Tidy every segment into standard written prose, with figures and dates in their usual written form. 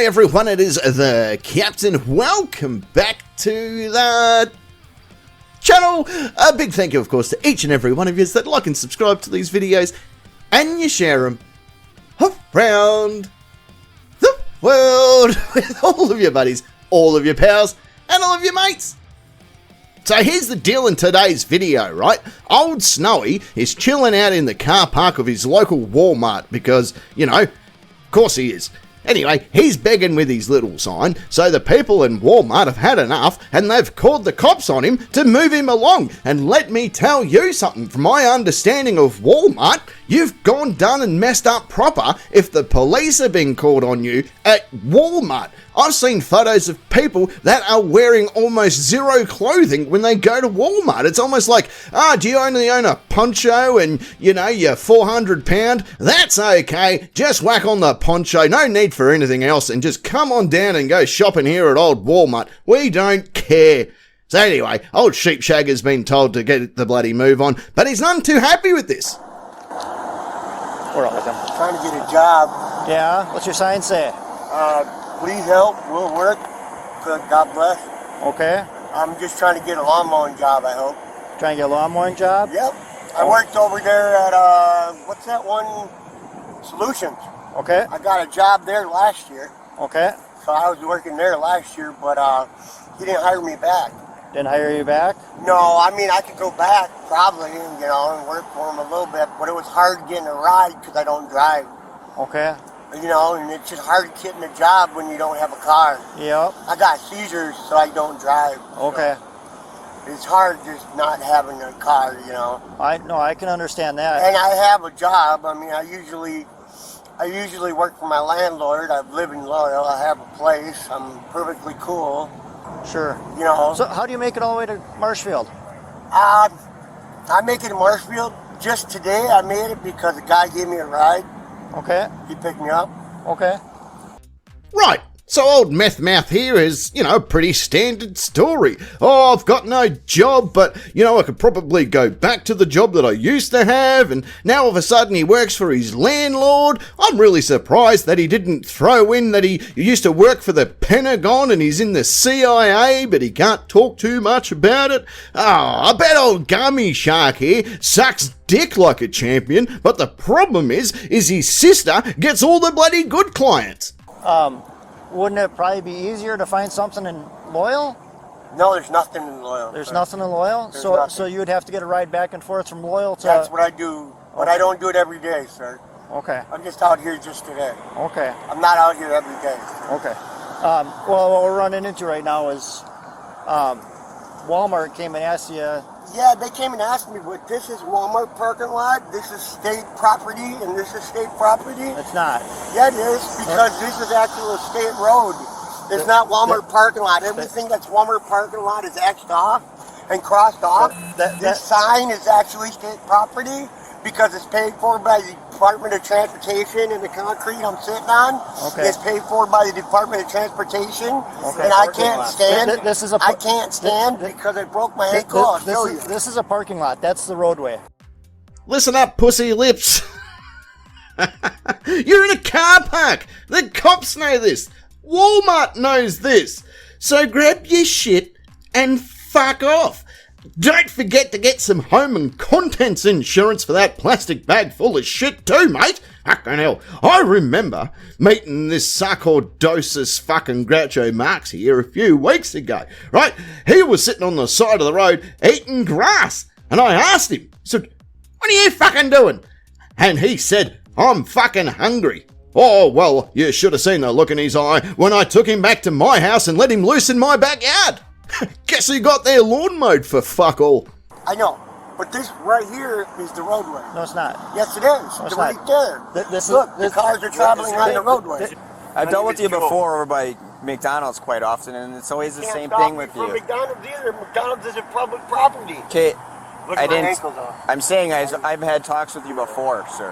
G'day everyone, it is the Captain. Welcome back to the channel. A big thank you, of course, to each and every one of you that like and subscribe to these videos and you share them around the world with all of your buddies, all of your pals, and all of your mates. So here's the deal in today's video, right? Old Snowy is chilling out in the car park of his local Walmart because, you know, of course he is. Anyway, he's begging with his little sign, so the people in Walmart have had enough and they've called the cops on him to move him along. And let me tell you something, from my understanding of Walmart, you've gone done and messed up proper if the police are being called on you at Walmart. I've seen photos of people that are wearing almost zero clothing when they go to Walmart. It's almost like, do you only own a poncho and, you know, you're 400 pound? That's okay. Just whack on the poncho. No need for anything else and just come on down and go shopping here at old Walmart. We don't care. So anyway, old Sheepshagger's been told to get the bloody move on, but he's none too happy with this. We're all with him. Trying to get a job. Yeah? What's your sign say? Please help. We'll work. God bless. Okay. I'm just trying to get a lawn mowing job, I hope. Trying to get a lawn mowing job? Yep. I worked over there at, what's that one? Solutions. Okay. I got a job there last year. Okay. So I was working there last year, but he didn't hire me back. Didn't hire you back? No, I mean, I could go back probably, you know, and work for him a little bit, but it was hard getting a ride because I don't drive. Okay. You know, and it's just hard getting a job when you don't have a car. Yep. I got seizures, so I don't drive. Okay. So it's hard just not having a car, you know. I can understand that. And I have a job. I mean, I usually work for my landlord. I live in Loyal. I have a place. I'm perfectly cool. Sure. You know. So how do you make it all the way to Marshfield? I make it to Marshfield. Just today I made it because the guy gave me a ride. Okay. He picked me up. Okay. Right, so old Meth Mouth here is, you know, a pretty standard story. Oh, I've got no job, but, you know, I could probably go back to the job that I used to have, and now all of a sudden he works for his landlord. I'm really surprised that he didn't throw in that he used to work for the Pentagon and he's in the CIA, but he can't talk too much about it. I bet old Gummy Shark here sucks dick like a champion, but the problem is his sister gets all the bloody good clients. Wouldn't it probably be easier to find something in Loyal? No, there's nothing in Loyal. There's nothing in Loyal? So you would have to get a ride back and forth from Loyal to... That's what I do, but I don't do it every day, sir. Okay. I'm just out here just today. Okay. I'm not out here every day. Okay. Well, what we're running into right now is Walmart came and asked you... Yeah, they came and asked me, but this is Walmart parking lot, this is state property, and this is state property. It's not. Yeah, it is, because this is actually a state road. It's not Walmart parking lot. Everything that's Walmart parking lot is X'd off and crossed off. This sign is actually state property because it's paid for by the Department of Transportation, and the concrete I'm sitting on is paid for by the Department of Transportation. Okay. And I can't stand. I can't stand because I broke my ankle. I'll show you. This is a parking lot. That's the roadway. Listen up, pussy lips. You're in a car park. The cops know this. Walmart knows this. So grab your shit and fuck off. Don't forget to get some home and contents insurance for that plastic bag full of shit too, mate. Fucking hell. I remember meeting this sarcoidosis fucking Groucho Marx here a few weeks ago, right? He was sitting on the side of the road eating grass. And I asked him, I said, what are you fucking doing? And he said, I'm fucking hungry. Oh, well, you should have seen the look in his eye when I took him back to my house and let him loose in my backyard. Guess who got their lawn mowed for fuck all? I know, but this right here is the roadway. No, it's not. Yes, it is. No, it's right not. There. Look, the cars are traveling on the roadway. I've dealt with you before over by McDonald's quite often, and it's always the same thing with you. McDonald's either. McDonald's is a public property. Okay, Look at my ankles off. I'm saying I've had talks with you before, sir,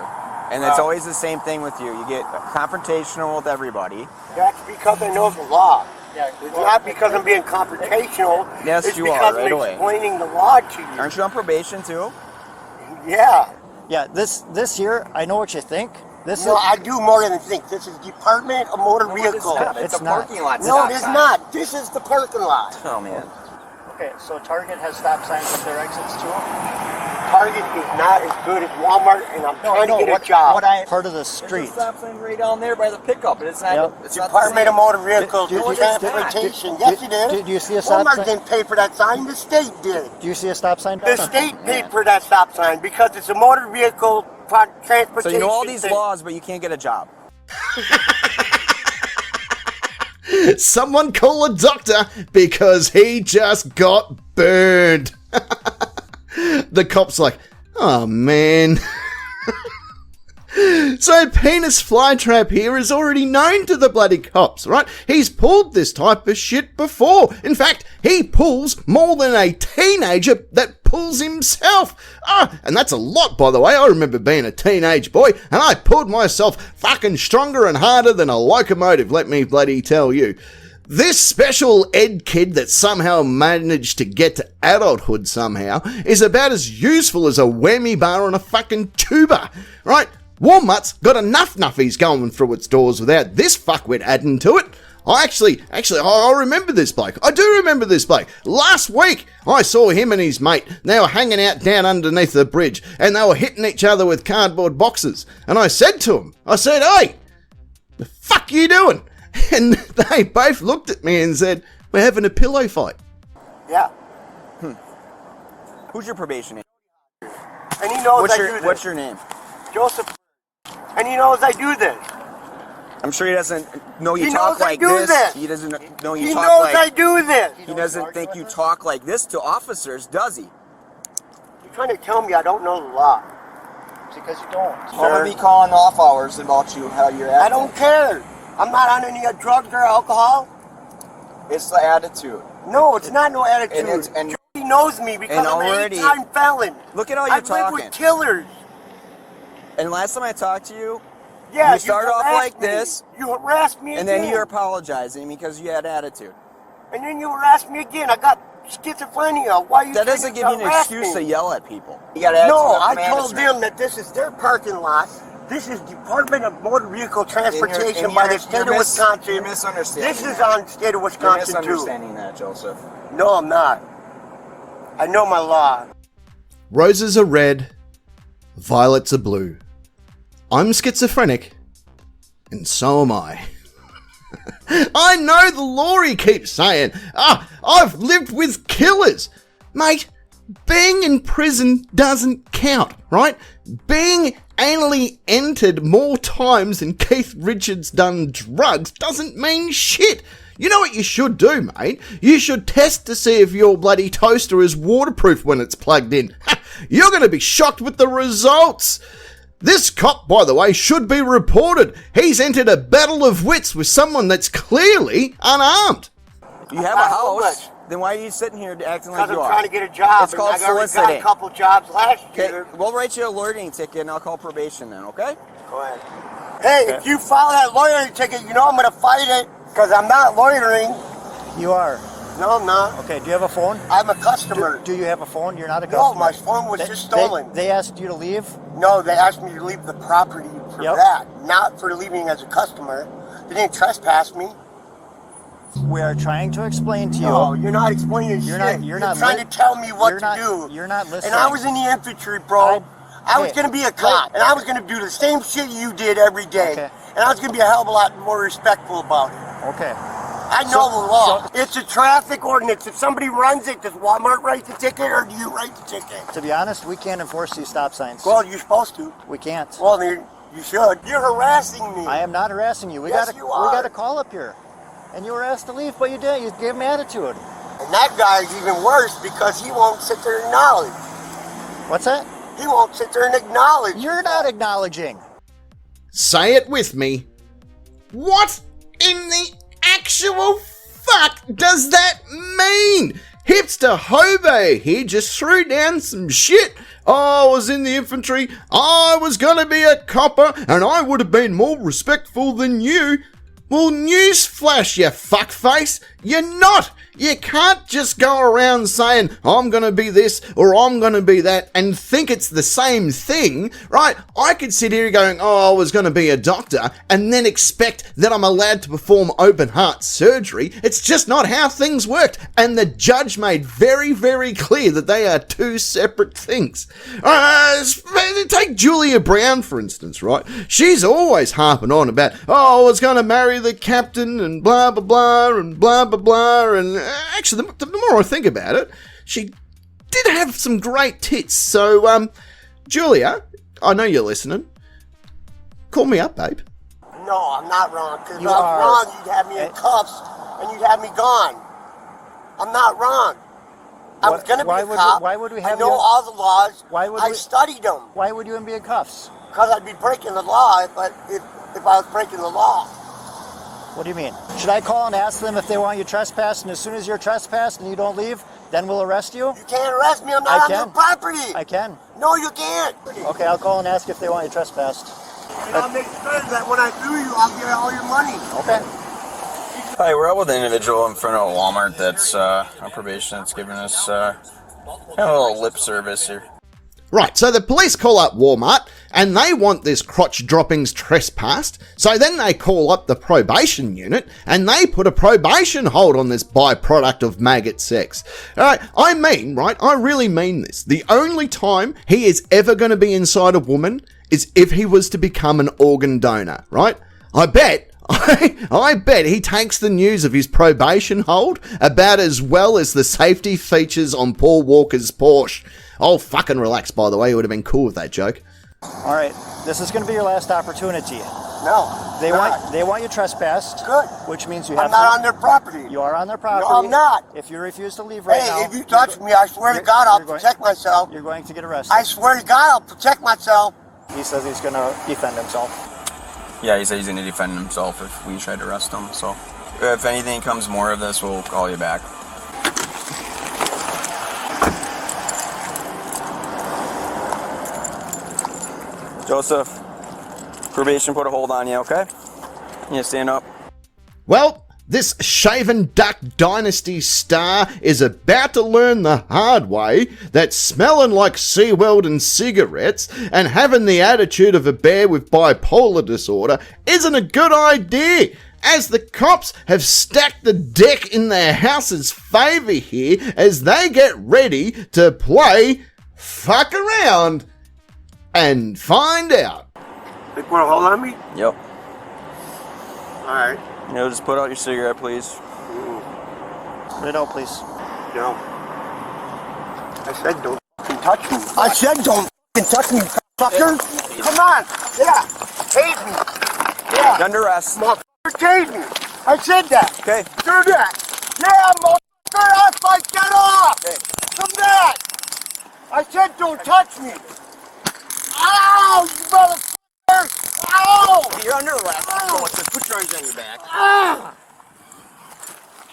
and it's always the same thing with you. You get confrontational with everybody. That's because I know the law. It's not because I'm being confrontational. Yes, it's you because are, right I'm away. explaining the law to you. Aren't you on probation too? Yeah. Yeah, this here, I know what you think, No, I do more than think. This is Department of Motor Vehicles. It's a not. parking lot. No, it is not. This is the parking lot. Oh man. Okay, so Target has stop signs at their exits too? Target is not as good as Walmart, and I'm trying to get a job. Part of the There's street. a stop sign right down there by the pickup, but it's not. Yep. It's not Department of Motor Vehicles, Do you- Transportation. Yes, it is. Do you see a stop Walmart sign? didn't pay for that sign. The state did. Do you see a stop sign? The state paid for that stop sign because it's a motor vehicle transportation. So you know all these thing. laws, but you can't get a job. Someone call a doctor because he just got burned. The cop's like, oh man. So Penis Flytrap here is already known to the bloody cops, right? He's pulled this type of shit before. In fact, he pulls more than a teenager that pulls himself. And that's a lot, by the way. I remember being a teenage boy, and I pulled myself fucking stronger and harder than a locomotive, let me bloody tell you. This special ed kid that somehow managed to get to adulthood somehow is about as useful as a whammy bar on a fucking tuba, right? Walmart's got enough nuffies going through its doors without this fuckwit adding to it. I remember this bloke. I do remember this bloke. Last week, I saw him and his mate. They were hanging out down underneath the bridge, and they were hitting each other with cardboard boxes. And I said to him, hey, the fuck you doing? And they both looked at me and said, we're having a pillow fight. Yeah. Who's your probation agent? And he knows What's your name? Joseph. And he knows I do this. I'm sure he doesn't know you He talk knows I like do this. this. He doesn't know you He talk knows like. I do this. He doesn't think you talk like this to officers, does he? You're trying to tell me I don't know the law. Because you don't. I'm gonna be calling off hours about you, how you're acting. I don't care. I'm not on any drugs or alcohol. It's the attitude. No, it's not no attitude. And He knows me because and I'm already- an 8-time felon. look at how you're I've lived talking. with killers. And last time I talked to you, Yeah, you started off harassed like me. this, You harassed me and again. then you're apologizing because you had attitude. And then you harassed me again. I got schizophrenia. Why are you That trying doesn't to give you an harass excuse to me? yell at people. You got attitude. No, of I told management. them that this is their parking lot. This is Department of Motor Vehicle Transportation And by you're- the state of you're Wisconsin. You're misunderstanding. This is that. on state of You're Wisconsin too. misunderstanding that, Joseph. No, I'm not. I know my law. Roses are red, violets are blue. I'm schizophrenic, and so am I. I know the law, he keeps saying. I've lived with killers. Mate, being in prison doesn't count, right? Being anally entered more times than Keith Richards done drugs doesn't mean shit. You know what you should do, mate? You should test to see if your bloody toaster is waterproof when it's plugged in. You're going to be shocked with the results. This cop, by the way, should be reported. He's entered a battle of wits with someone that's clearly unarmed. You have a house, then why are you sitting here acting like Because you I'm are? trying to get a job. It's called and I already got soliciting. a couple jobs last Okay, year. we'll write you a loitering ticket and I'll call probation then, okay? Go ahead. Hey, if you file that loitering ticket, you know I'm going to fight it because I'm not loitering. You are. No, I'm not. Okay, do you have a phone? I'm a customer. Do you have a phone? You're not a No, customer. my phone was just stolen. They asked you to leave? No, they asked me to leave the property for that, not for leaving as a customer. They didn't trespass me. We are trying to explain to you. No, you're not explaining You're shit. not- you're not trying li- to tell me what you're to not- do. you're not listening. And I was in the infantry, bro. I was hey, going to be a cop, and I was going to do the same shit you did every day. Okay. And I was going to be a hell of a lot more respectful about it. Okay. I know the law. It's a traffic ordinance. If somebody runs it, does Walmart write the ticket or do you write the ticket? To be honest, we can't enforce these stop signs. Well, you're supposed to. We can't. Well, then you should. You're harassing me. I am not harassing you. We Yes, got you we are. got a call up here. And you were asked to leave, but you did. You gave him attitude. And that guy's even worse because he won't sit there and acknowledge. What's that? He won't sit there and acknowledge. You're not acknowledging. Say it with me. What in the actual fuck does that mean? Hipster hobo here just threw down some shit. I was in the infantry, I was gonna be a copper, and I would have been more respectful than you. Well, newsflash, you fuckface. You're not. You can't just go around saying, I'm going to be this or I'm going to be that and think it's the same thing, right? I could sit here going, oh, I was going to be a doctor and then expect that I'm allowed to perform open heart surgery. It's just not how things worked. And the judge made very, very clear that they are two separate things. Take Julia Brown, for instance, right? She's always harping on about, oh, I was going to marry the captain and blah, blah, blah, and blah, blah, blah. And actually, the more I think about it, she did have some great tits. So, Julia, I know you're listening. Call me up, babe. No, I'm not wrong. Because if I was wrong, you'd have me in cuffs and you'd have me gone. I'm not wrong. I was going to be a cop. Why would we have I know all the laws. I studied them. Why would you be in cuffs? Because I'd be breaking the law if I was breaking the law. What do you mean? Should I call and ask them if they want you trespassed, and as soon as you're trespassed and you don't leave, then we'll arrest you? You can't arrest me. I'm not on their property. I can. No, you can't. Okay, I'll call and ask if they want you trespassed. And I'll make sure that when I do you, I'll get all your money. Okay. Hi, we're out with an individual in front of a Walmart that's on probation that's giving us kind of a little lip service here. Right, so the police call up Walmart and they want this crotch droppings trespassed. So then they call up the probation unit and they put a probation hold on this byproduct of maggot sex. Alright, I really mean this. The only time he is ever going to be inside a woman is if he was to become an organ donor, right? I bet he takes the news of his probation hold about as well as the safety features on Paul Walker's Porsche. Oh, fucking relax, by the way. It would have been cool with that joke. All right, this is going to be your last opportunity. No, they want you trespassed. Good. Which means you have I'm not on their property. You are on their property. No, I'm not. If you refuse to leave right now. Hey, if you touch me, I swear to God, I'll protect myself. You're going to get arrested. I swear to God, I'll protect myself. He says he's going to defend himself. Yeah, he said he's going to defend himself if we try to arrest him. So if anything comes more of this, we'll call you back. Joseph, probation put a hold on you, okay? You stand up. Well, this shaven duck dynasty star is about to learn the hard way that smelling like SeaWorld and cigarettes and having the attitude of a bear with bipolar disorder isn't a good idea, as the cops have stacked the deck in their house's favour here as they get ready to play fuck around and find out. They put a hold on me? Yep. Alright. Just put out your cigarette, please. Put it out, please. No. I said don't touch me. I said don't touch me, fucker. Come on. Yeah. Tase me. Yeah. You're under arrest. Motherfucker, tase me. I said that. Okay. Do that. Yeah, motherfucker. I'll fight. Get off. Okay. Come back. I said don't touch me. Ow, you motherfucker. Ow. You're under arrest. Go, just put your arms on your back. Ah.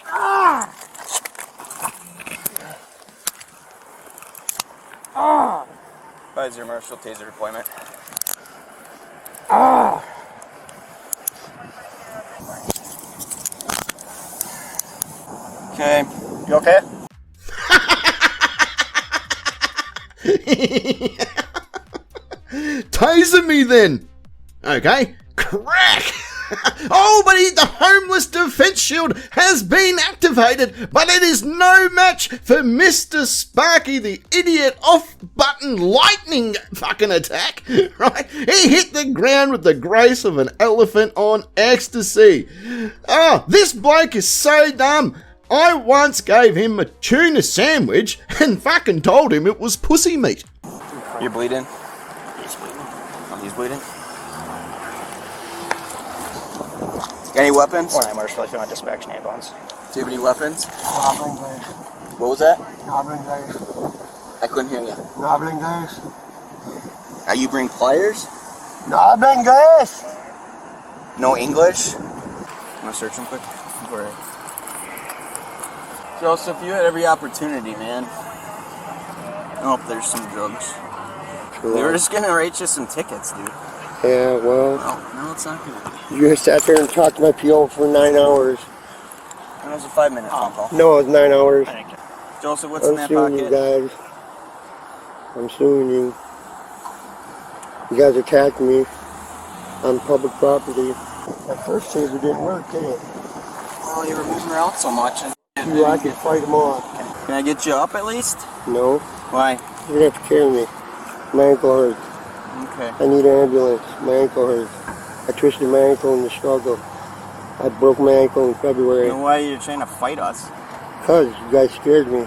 Ah. Ah. Advise your marshal taser deployment. Ah. Okay. You okay? Taser me then. Okay. Crack. Oh, but the homeless defense shield has been activated, but it is no match for Mr. Sparky, the idiot off-button lightning fucking attack, right? He hit the ground with the grace of an elephant on ecstasy. Oh, this bloke is so dumb. I once gave him a tuna sandwich and fucking told him it was pussy meat. You're bleeding? He's bleeding. Oh, he's bleeding? Got any weapons? Or Marshall, if you want dispatch an ambulance. Do you have any weapons? No hablo inglés. What was that? No hablo inglés. I couldn't hear you. No hablo inglés. Are you bring pliers? No hablo inglés. No English? I'm gonna search him quick. Go ahead. Joseph, you had every opportunity, man. Oh, there's some drugs. They were just gonna write you some tickets, dude. Yeah, well, No, it's not good. you sat there and talked to my PO for 9 hours. That was a 5-minute phone call. No, it was 9 hours. Joseph, what's in I'm that suing pocket? you guys. I'm suing you. You guys attacked me on public property. That first taser didn't work, did it? Well, you were moving around so much. I can fight them off. Can I get you up at least? No, Why? you're gonna have to carry me. My ankle hurts. Okay. I need an ambulance. My ankle hurts. I twisted my ankle in the struggle. I broke my ankle in February. And why are you trying to fight us? Because you guys scared me.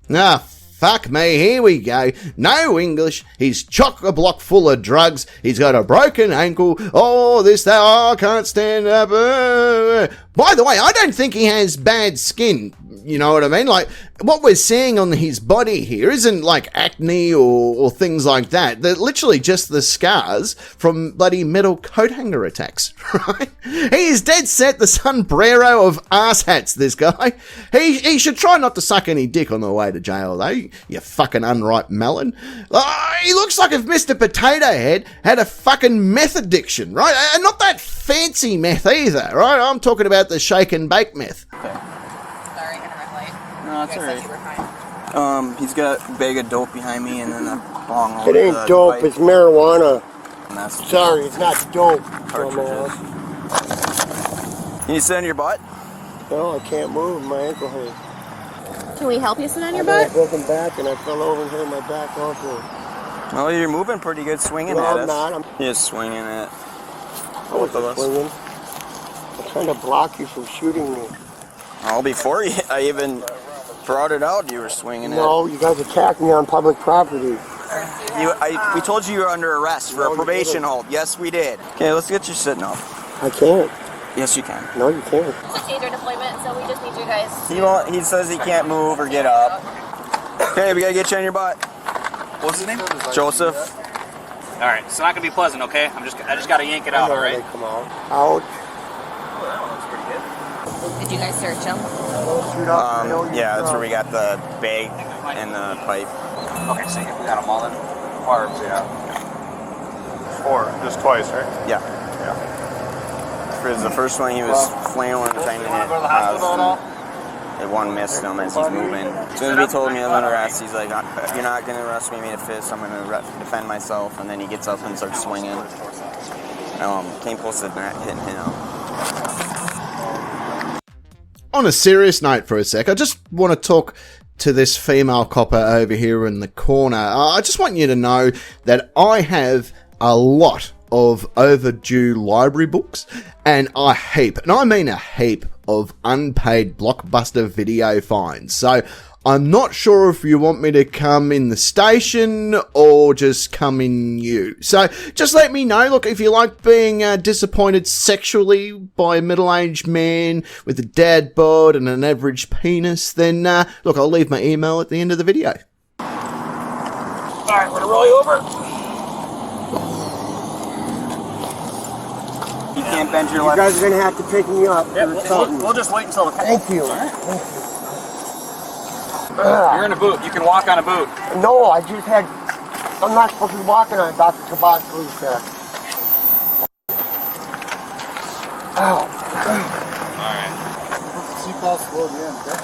Ah, fuck me, here we go. No English, he's chock-a-block full of drugs, he's got a broken ankle, oh, this, that, oh, I can't stand up. By the way, I don't think he has bad skin, you know what I mean? Like, what we're seeing on his body here isn't like acne or things like that. They're literally just the scars from bloody metal coat hanger attacks, right? He is dead set the sombrero of arse hats, this guy. He should try not to suck any dick on the way to jail, though, you fucking unripe melon. He looks like if Mr. Potato Head had a fucking meth addiction, right? And not that fancy meth either, right? I'm talking about the shake and bake meth. Sorry, in a red light. No, it's You guys said you alright. were fine. He's got a bag of dope behind me and then a bong It over ain't the dope, pipe. it's marijuana. And that's Sorry, it's not dope. cartridges. dumbass. Can you sit on your butt? No, I can't move. My ankle hurts. Can we help you sit on your I got butt? a broken back and I fell over and hurt my back also. Well, you're moving pretty good, swinging No, at I'm us. not. I'm You're just swinging at I both of wasn't us. swinging. I'm trying to block you from shooting me. Well, before I even brought it out, you were swinging No, you guys attacked me on public property. We told you you were under arrest for No, a you probation didn't. hold. Yes, we did. Okay, let's get you sitting up. I can't. Yes, you can. No, you can't. It's a taser deployment, so we just need you guys. He says he can't move or get up. Okay, we gotta get you on your butt. What's his name? Joseph. All right, it's not gonna be pleasant, okay? I just gotta yank it out, I know all when right? they come out. Out. Did you guys search him? Shoot up. I know you're Yeah, that's where we drunk. got the bag and the pipe. Okay, so we got them all in. Barbs, yeah. Or just twice, right? Yeah. Yeah. For the first one, he was flailing, trying to hit us. And one missed him as he's moving. As soon as he told me I'm under arrest, he's like, if you're not going to arrest me, made a fist, I'm going to defend myself. And then he gets up and starts swinging. Came close to hitting him. On a serious note for a sec, I just want to talk to this female copper over here in the corner. I just want you to know that I have a lot of overdue library books and a heap, and I mean a heap, of unpaid Blockbuster video fines. So I'm not sure if you want me to come in the station or just come in you. So just let me know. Look, if you like being disappointed sexually by a middle-aged man with a dad bod and an average penis, then look, I'll leave my email at the end of the video. All right, we're gonna roll you over. You can't bend your You left. guys are going to have to pick me up. Yeah, for something. we'll just wait until the. Thank you. You're in a boot. You can walk on a boot. No, I just had... I'm not supposed to be walking on Dr. Tabasco's check. Ow. All right. Seatbelts load you in, okay?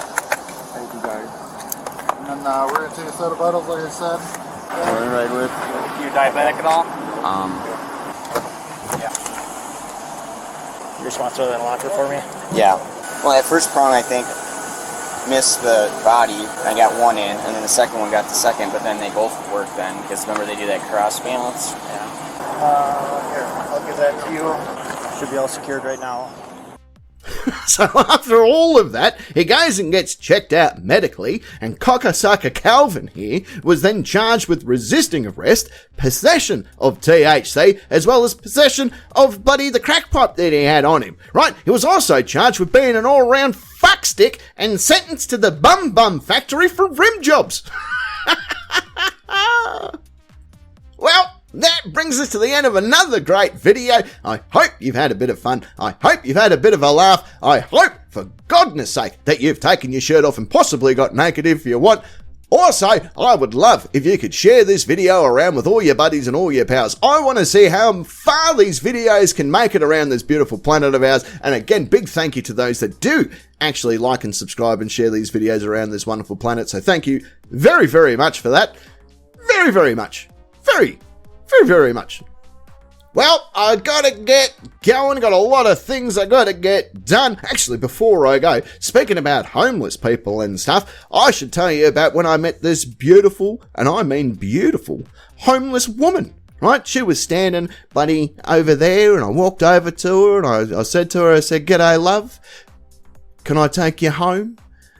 Thank you, guys. And then we're going to take a set of vitals, like I said. We're right with. You diabetic at all? You just want to throw that in the locker for me? Yeah. Well, that first prong, I think, missed the body. I got one in, and then the second one got the second, but then they both worked then, because remember they do that cross balance? Yeah. Here, I'll give that to you. Should be all secured right now. So after all of that, he goes and gets checked out medically, and Cockasaka Calvin here was then charged with resisting arrest, possession of THC, as well as possession of bloody the crack pipe that he had on him, right? He was also charged with being an all-round fuckstick and sentenced to the bum factory for rim jobs. Well, that brings us to the end of another great video. I hope you've had a bit of fun. I hope you've had a bit of a laugh. I hope, for goodness sake, that you've taken your shirt off and possibly got naked if you want. Also, I would love if you could share this video around with all your buddies and all your pals. I want to see how far these videos can make it around this beautiful planet of ours. And again, big thank you to those that do actually like and subscribe and share these videos around this wonderful planet. So thank you very, very much for that. Very, very much. Very, very, very much. Well, I gotta get going. Got a lot of things I gotta get done. Actually, before I go, speaking about homeless people and stuff, I should tell you about when I met this beautiful, and I mean beautiful, homeless woman. Right? She was standing bloody over there, and I walked over to her, and I said to her, I said, "G'day, love. Can I take you home?"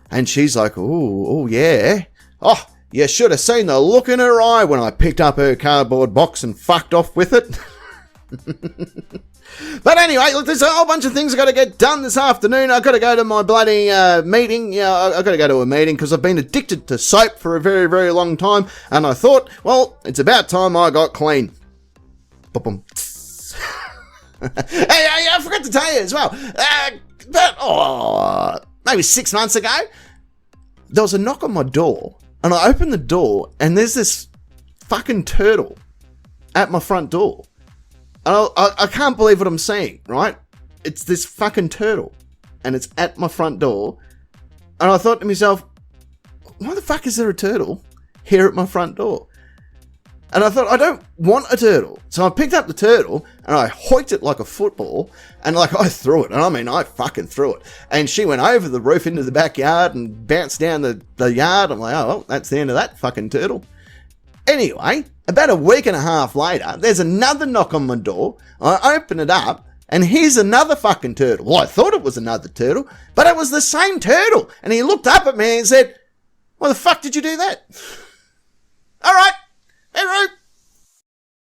And she's like, oh, yeah. Oh, you should have seen the look in her eye when I picked up her cardboard box and fucked off with it. But anyway, look, there's a whole bunch of things I've got to get done this afternoon. I've got to go to my bloody meeting. Yeah, I've got to go to a meeting because I've been addicted to soap for a very, very long time. And I thought, well, it's about time I got clean. Boom. Hey, I forgot to tell you as well. Maybe 6 months ago, there was a knock on my door. And I opened the door and there's this fucking turtle at my front door. And I can't believe what I'm seeing, right? It's this fucking turtle, and it's at my front door. And I thought to myself, why the fuck is there a turtle here at my front door? And I thought, I don't want a turtle. So I picked up the turtle, and I hoiked it like a football, and like I threw it. And I mean, I fucking threw it. And she went over the roof into the backyard and bounced down the yard. I'm like, oh, well, that's the end of that fucking turtle. Anyway, about a week and a half later, there's another knock on my door. I open it up, and here's another fucking turtle. Well, I thought it was another turtle, but it was the same turtle. And he looked up at me and said, "Why the fuck did you do that?" All right, hey, Roo.